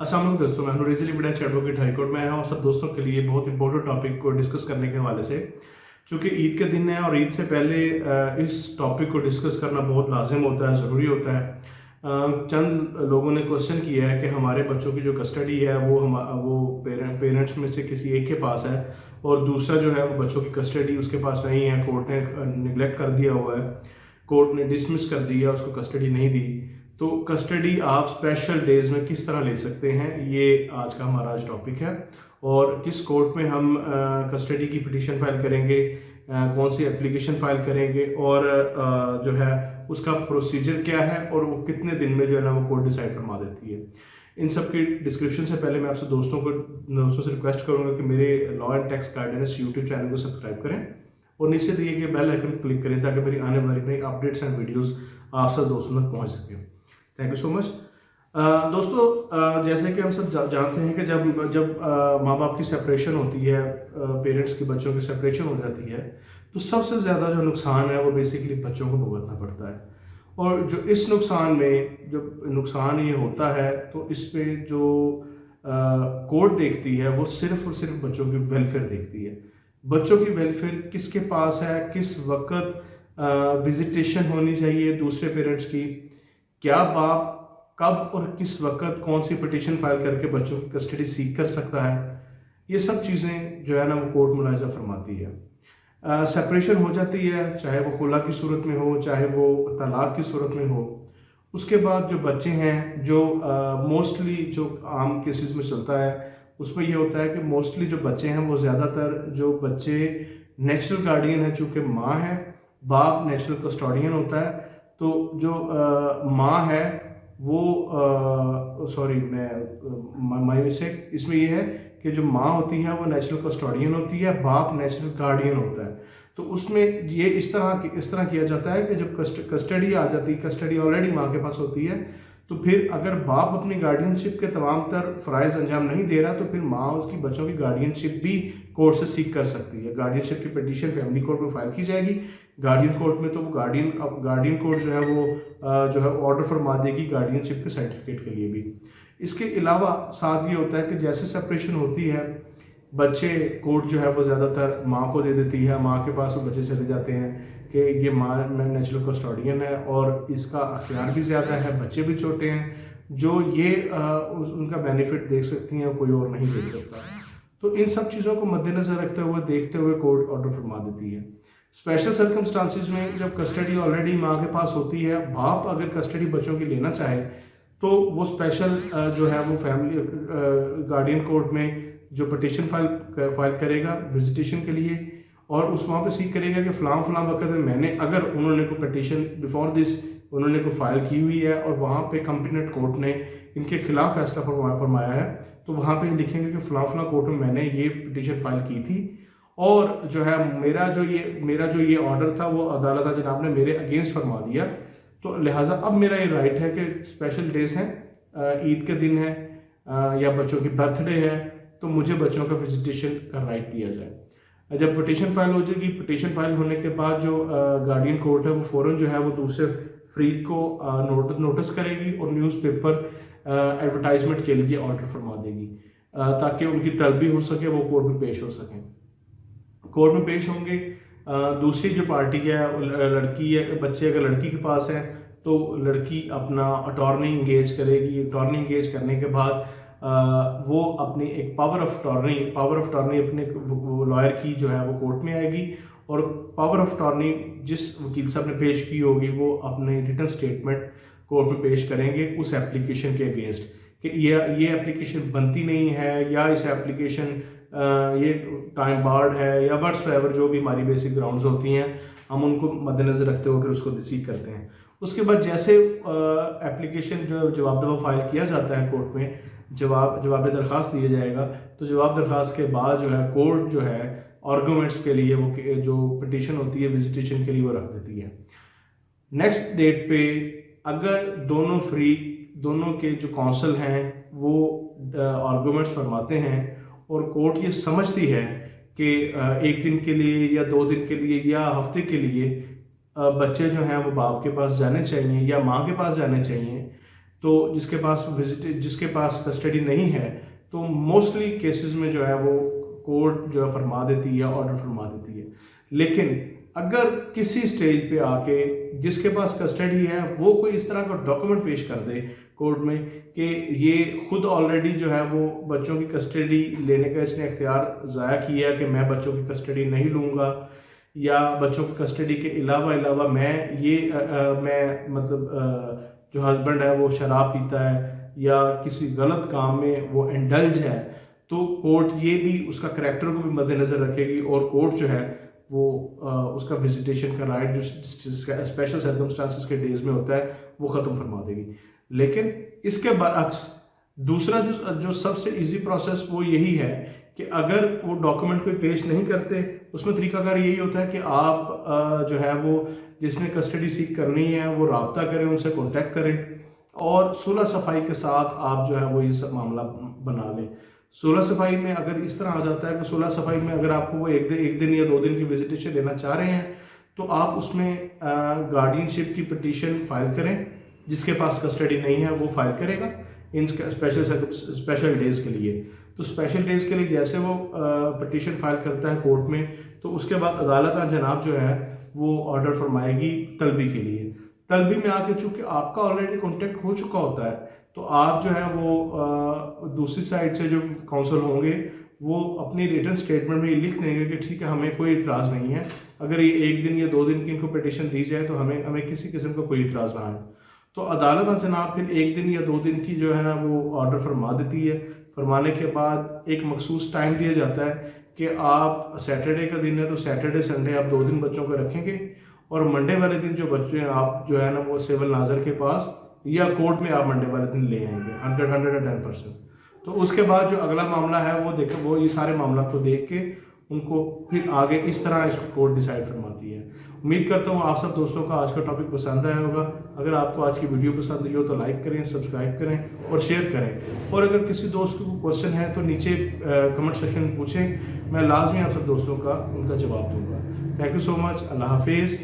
अस्सलाम वालेकुम दोस्तों, मैं हूं रिजली विडाच एडवोकेट हाई कोर्ट में आया हूं सब दोस्तों के लिए बहुत इंपॉर्टेंट टॉपिक को डिस्कस करने के हवाले से। चूँकि ईद के दिन है और ईद से पहले इस टॉपिक को डिस्कस करना बहुत लाजिम होता है, ज़रूरी होता है। चंद लोगों ने क्वेश्चन किया है कि हमारे बच्चों की जो कस्टडी है वो पेरेंट्स में से किसी एक के पास है और दूसरा जो है वो बच्चों की कस्टडी उसके पास नहीं है, कोर्ट ने निगलेक्ट कर दिया हुआ है, कोर्ट ने डिसमिस कर दिया, उसको कस्टडी नहीं दी। तो कस्टडी आप स्पेशल डेज में किस तरह ले सकते हैं, ये आज का हमारा आज टॉपिक है। और किस कोर्ट में हम कस्टडी की पिटीशन फाइल करेंगे, कौन सी एप्लीकेशन फाइल करेंगे और जो है उसका प्रोसीजर क्या है और वो कितने दिन में जो है ना वो कोर्ट डिसाइड फरमा देती है। इन सब की डिस्क्रिप्शन से पहले मैं आपसे दोस्तों से रिक्वेस्ट करूंगा कि मेरे law and tax guidance YouTube channel को सब्सक्राइब करें और नीचे दिए गए बेल आइकन क्लिक करें ताकि मेरी आने वाली नई अपडेट्स एंड वीडियोस आप सब दोस्तों तक पहुंच सकें। Thank you so much. दोस्तों, जैसे कि हम सब जानते हैं कि जब जब माँ बाप की सेपरेशन होती है, पेरेंट्स की बच्चों की सेपरेशन हो जाती है, तो सबसे ज़्यादा जो नुकसान है वो बेसिकली बच्चों को भुगतना पड़ता है। और जो इस नुकसान में जब नुकसान ये होता है तो इस पे जो कोर्ट देखती है वो सिर्फ और सिर्फ बच्चों की वेलफेयर देखती है। बच्चों की वेलफेयर किसके पास है, किस वक्त विजिटेशन होनी चाहिए दूसरे पेरेंट्स की, क्या बाप कब और किस वक्त कौन सी पिटीशन फाइल करके बच्चों की कस्टडी सीख कर सकता है, ये सब चीज़ें जो है ना वो कोर्ट मुलाहिजा फरमाती है। सेपरेशन हो जाती है, चाहे वो खुला की सूरत में हो चाहे वो तलाक की सूरत में हो। उसके बाद जो बच्चे हैं जो मोस्टली जो आम केसेस में चलता है उसमें ये होता है कि मोस्टली जो बच्चे हैं वो ज़्यादातर जो बच्चे नेचुरल गार्डियन है, चूँकि माँ है, बाप नेचुरल कस्टोडियन होता है। तो जो माँ है वो सॉरी मैं माई मिस्टेक इसमें ये है कि जो माँ होती है वो नेचुरल कस्टोडियन होती है, बाप नेचुरल गार्डियन होता है। तो उसमें ये इस तरह किया जाता है कि जब कस्टडी आ जाती है, कस्टडी ऑलरेडी माँ के पास होती है, तो फिर अगर बाप अपनी गार्डियनशिप के तमाम तर फ़राइज़ अंजाम नहीं दे रहा तो फिर माँ उसकी बच्चों की गार्डियनशिप भी कोर्ट से सीख कर सकती है। गार्डियनशिप की पिटीशन फैमिली कोर्ट में फाइल की जाएगी। गार्डियन कोर्ट में तो वो गार्डियन कोर्ट जो है वो जो है ऑर्डर फरमा देगी गार्डियनशिप के सर्टिफिकेट के लिए भी। इसके अलावा साथ ये होता है कि जैसे सेपरेशन होती है बच्चे कोर्ट जो है वो ज़्यादातर माँ को दे देती है, माँ के पास वो बच्चे चले जाते हैं कि ये माँ नेचुरल कस्टोडियन है और इसका अख्तियार भी ज़्यादा है, बच्चे भी छोटे हैं जो ये उनका बेनिफिट देख सकती हैं, कोई और नहीं देख सकता। तो इन सब चीज़ों को मद्देनज़र रखते हुए देखते हुए कोर्ट ऑर्डर फरमा देती है। स्पेशल सर्कमस्टांसिस में जब कस्टडी ऑलरेडी माँ के पास होती है, बाप अगर कस्टडी बच्चों की लेना चाहे तो वो स्पेशल जो है वो फैमिली गार्डियन कोर्ट में जो पिटीशन फाइल करेगा विजिटेशन के लिए और उस वहाँ पे सीख करेगा कि फ़लाँ वक्त में मैंने अगर उन्होंने को पिटीशन बिफोर दिस उन्होंने को फाइल की हुई है और वहाँ पे कॉम्पिटेंट कोर्ट ने इनके खिलाफ फैसला फरमाया है, तो वहाँ पे लिखेंगे कि फ़लाँ कोर्ट में मैंने ये पिटीशन फाइल की थी और जो है मेरा जो ये ऑर्डर था वो अदालत जनाब ने मेरे अगेंस्ट फरमा दिया। तो लिहाजा अब मेरा ये राइट है कि स्पेशल डेज हैं, ईद के दिन है या बच्चों की बर्थडे है, तो मुझे बच्चों का विजिटेशन का राइट दिया जाए। जब पिटीशन फाइल हो जाएगी, पिटीशन फाइल होने के बाद जो गार्डियन कोर्ट है वो फ़ौरन जो है वो दूसरे फ्रीक को नोटिस करेगी और न्यूज़पेपर एडवर्टाइजमेंट के लिए ऑर्डर फरमा देगी ताकि उनकी तलब हो सके, वो कोर्ट में पेश हो सकें। कोर्ट में पेश होंगे, दूसरी जो पार्टी है लड़की है, बच्चे अगर लड़की के पास है तो लड़की अपना अटॉर्नी इंगेज करेगी। अटॉर्नी इंगेज करने के बाद वो अपनी एक पावर ऑफ अटॉर्नी अपने लॉयर की जो है वो कोर्ट में आएगी और पावर ऑफ अटॉर्नी जिस वकील साहब ने पेश की होगी वो अपने रिटन स्टेटमेंट कोर्ट में पेश करेंगे उस एप्लीकेशन के अगेंस्ट कि ये एप्लीकेशन बनती नहीं है या इस एप्लीकेशन ये टाइम बार्ड है या व्हाट्सएवर जो भी हमारी बेसिक ग्राउंड्स होती हैं हम उनको मद्देनज़र रखते हुए उसको सीख करते हैं। उसके बाद जैसे एप्लीकेशन जो जवाब फाइल किया जाता है कोर्ट में, जवाब दरख्वास्त दिया जाएगा, तो जवाब दरख्वास्त के बाद जो है कोर्ट जो है आर्गूमेंट्स के लिए वो जो पिटीशन होती है विजिटेशन के लिए वो रख देती है। नेक्स्ट डेट पे अगर दोनों के जो काउंसिल हैं वो आर्गूमेंट्स फरमाते हैं और कोर्ट ये समझती है कि एक दिन के लिए या 2 दिन के लिए या हफ्ते के लिए बच्चे जो हैं वो बाप के पास जाने चाहिए या माँ के पास जाने चाहिए, तो जिसके पास कस्टडी नहीं है तो मोस्टली केसेस में जो है वो कोर्ट जो है फरमा देती है, ऑर्डर फरमा देती है। लेकिन अगर किसी स्टेज पे आके जिसके पास कस्टडी है वो कोई इस तरह का डॉक्यूमेंट पेश कर दे कोर्ट में कि ये खुद ऑलरेडी जो है वो बच्चों की कस्टडी लेने का इसने इख्तियार ज़ाया किया कि मैं बच्चों की कस्टडी नहीं लूँगा, या बच्चों की कस्टडी के अलावा मैं जो हस्बैंड है वो शराब पीता है या किसी गलत काम में वो इंडल्ज है, तो कोर्ट ये भी उसका करैक्टर को भी मद्देनज़र रखेगी और कोर्ट जो है वो उसका विजिटेशन का राइट जो स्पेशल सर्कमस्टांसिस के डेज में होता है वो ख़त्म फरमा देगी। लेकिन इसके बरअक्स दूसरा जो सबसे इजी प्रोसेस वो यही है कि अगर वो डॉक्यूमेंट कोई पेश नहीं करते, उसमें तरीकाकार यही होता है कि आप जो है वो जिसने कस्टडी सीख करनी है वो राब्ता करें, उनसे कॉन्टेक्ट करें और 16 सफाई के साथ आप जो है वो ये सब मामला बना लें। 16 सफाई में अगर इस तरह आ जाता है कि 16 सफाई में अगर आपको वो एक दिन या 2 दिन की विजिटेशन लेना चाह रहे हैं तो आप उसमें गार्डियनशिप की पिटीशन फाइल करें। जिसके पास कस्टडी नहीं है वो फाइल करेगा इन स्पेशल डेज़ के लिए। तो स्पेशल डेज़ के लिए जैसे वो पिटीशन फाइल करता है कोर्ट में, तो उसके बाद अदालत जनाब जो है वो ऑर्डर फरमाएगी तलबी के लिए। तलबी में आके चूँकि आपका ऑलरेडी कॉन्टेक्ट हो चुका होता है तो आप जो है वो दूसरी साइड से जो काउंसिल होंगे वो अपनी रिटन स्टेटमेंट में ये लिख देंगे कि ठीक है हमें कोई इतराज़ नहीं है, अगर ये 1 दिन या 2 दिन की इनको पिटीशन दी जाए तो हमें किसी किस्म का कोई इतराज़ ना है। तो अदालत जनाब फिर 1 दिन या 2 दिन की जो है ना वो ऑर्डर फरमा देती है। फरमाने के बाद एक मखसूस टाइम दिया जाता है कि आप सैटरडे का दिन है तो सैटरडे संडे आप 2 दिन बच्चों को रखेंगे और मंडे वाले दिन जो बच्चे हैं आप जो है ना वो सिविल नाजर के पास या कोर्ट में आप मंडे वाले दिन ले आएंगे 110%। तो उसके बाद जो अगला मामला है वो ये सारे मामला को देख के उनको फिर आगे इस तरह इसको कोर्ट डिसाइड फरमाती है। उम्मीद करता हूँ आप सब दोस्तों का आज का टॉपिक पसंद आया होगा। अगर आपको आज की वीडियो पसंद आई हो तो लाइक करें, सब्सक्राइब करें और शेयर करें। और अगर किसी दोस्त को क्वेश्चन है तो नीचे कमेंट सेक्शन में पूछें, मैं लाजमी आप सब दोस्तों का उनका जवाब दूंगा। Thank you so much. अल्लाह हाफिज़।